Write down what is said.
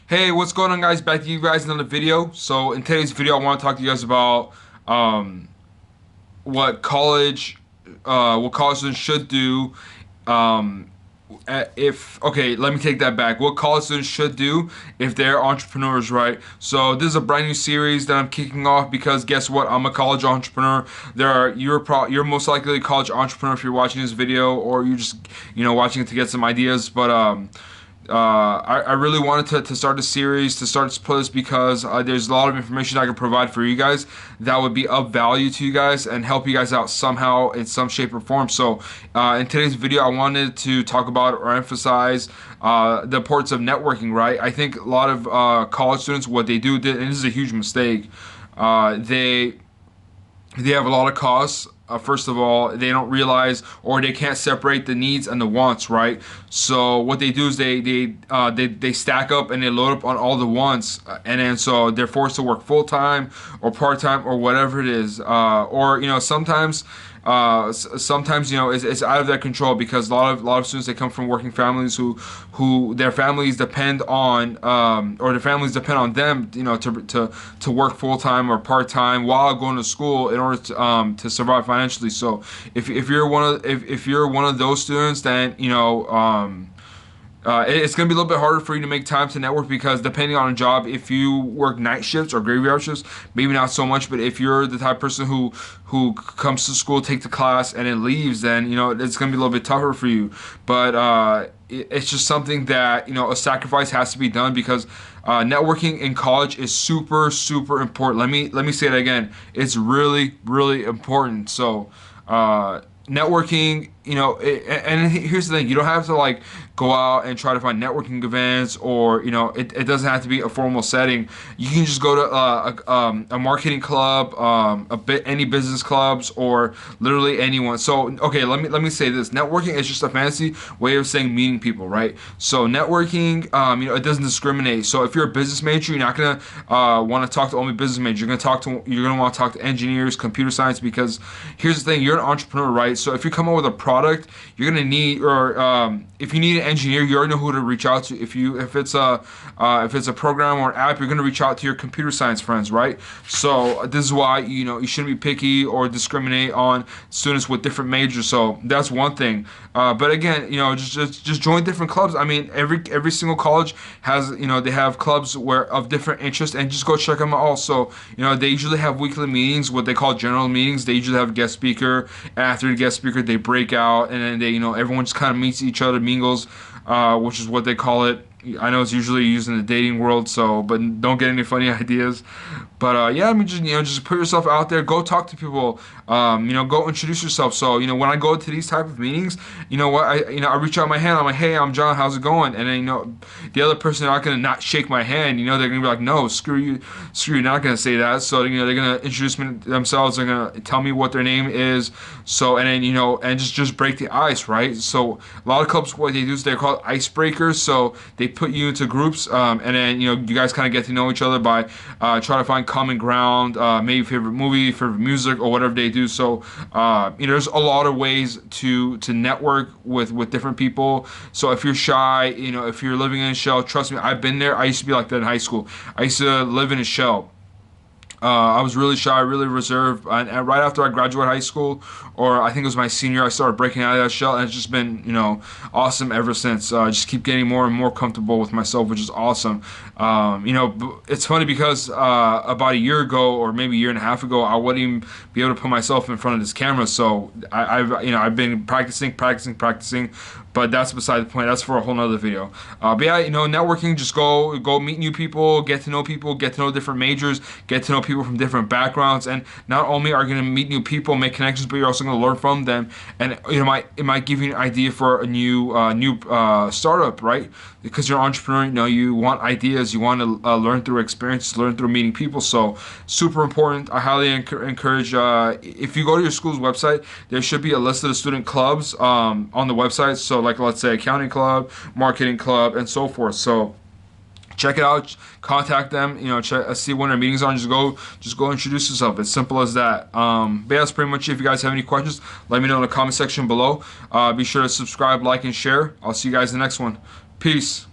Hey, what's going on, guys? Back to you guys in another video. So in today's video, I want to talk to you guys about um, what college students should do. Um, if okay, let me take that back. What college students should do if they're entrepreneurs, right? So this is a brand new series that I'm kicking off because guess what? I'm a college entrepreneur. You're most likely a college entrepreneur if you're watching this video, or you're just watching it to get some ideas. I really wanted to start a series, to start this playlist because there's a lot of information I can provide for you guys that would be of value to you guys and help you guys out somehow in some shape or form. So, in today's video, I wanted to talk about or emphasize the importance of networking, right? I think a lot of college students, what they do, and this is a huge mistake, they have a lot of costs. First of all, they don't realize or they can't separate the needs and the wants, right? So what they do is they stack up and they load up on all the wants, and then so they're forced to work full time or part time or whatever it is, or sometimes it's out of their control because a lot of students, they come from working families who their families depend on, or their families depend on them, to work full time or part time while going to school in order to survive financially. So if you're one of those students, then it's going to be a little bit harder for you to make time to network because depending on a job, if you work night shifts or graveyard shifts, maybe not so much. But if you're the type of person who comes to school, takes the class, and then leaves, then it's going to be a little bit tougher for you. But it's just something that a sacrifice has to be done because networking in college is super super important. Let me say it again. It's really really important. So. Networking, and here's the thing: you don't have to like go out and try to find networking events, or it doesn't have to be a formal setting. You can just go to a marketing club, any business clubs, or literally anyone. So okay, let me say this: networking is just a fancy way of saying meeting people, right? So networking, it doesn't discriminate. So if you're a business major, you're not gonna want to talk to only business majors. You're gonna want to talk to engineers, computer science, because here's the thing: you're an entrepreneur, right? So if you come up with a product, you're gonna need, or if you need an engineer, you already know who to reach out to. If it's a program or an app, you're gonna reach out to your computer science friends, right? So this is why you shouldn't be picky or discriminate on students with different majors. So that's one thing. But again, just join different clubs. I mean, every single college has, they have clubs where of different interests, and just go check them out. Also, they usually have weekly meetings, what they call general meetings. They usually have a guest speaker, and after the guest speaker, they break out, and then everyone just kind of meets each other, mingles, which is what they call it. I know it's usually used in the dating world, so but don't get any funny ideas. But yeah, I mean, just put yourself out there. Go talk to people. Go introduce yourself. So when I go to these type of meetings, I reach out my hand. I'm like, hey, I'm John. How's it going? And then the other person, not gonna not shake my hand. They're gonna be like, no, screw you, screw you. Not gonna say that. So they're gonna introduce themselves. They're gonna tell me what their name is. So and then and just break the ice, right? So a lot of clubs, what they do is they're called icebreakers. So they put you into groups, and then you guys kind of get to know each other by trying to find common ground, maybe favorite movie, favorite music, or whatever they do. So there's a lot of ways to network with different people. So if you're shy, if you're living in a shell, trust me, I've been there. I used to be like that in high school. I used to live in a shell. I was really shy, really reserved, and right after I graduated high school, or I think it was my senior, I started breaking out of that shell, and it's just been, awesome ever since. I just keep getting more and more comfortable with myself, which is awesome. It's funny because about a year ago, or maybe a year and a half ago, I wouldn't even be able to put myself in front of this camera. So I've been practicing, but that's beside the point. That's for a whole nother video. But yeah, networking, just go meet new people, get to know different majors, get to know people from different backgrounds, and not only are you going to meet new people, make connections, but you're also going to learn from them, and it might give you an idea for a new startup, right? Because you're an entrepreneur, you want ideas, you want to learn through experiences, learn through meeting people. So super important. I highly encourage, if you go to your school's website, there should be a list of the student clubs on the website. So like, let's say accounting club, marketing club, and so forth. So check it out, contact them, see when their meetings are, and just go introduce yourself. It's simple as that. But yeah, that's pretty much it. If you guys have any questions, let me know in the comment section below. Be sure to subscribe, like, and share. I'll see you guys in the next one. Peace.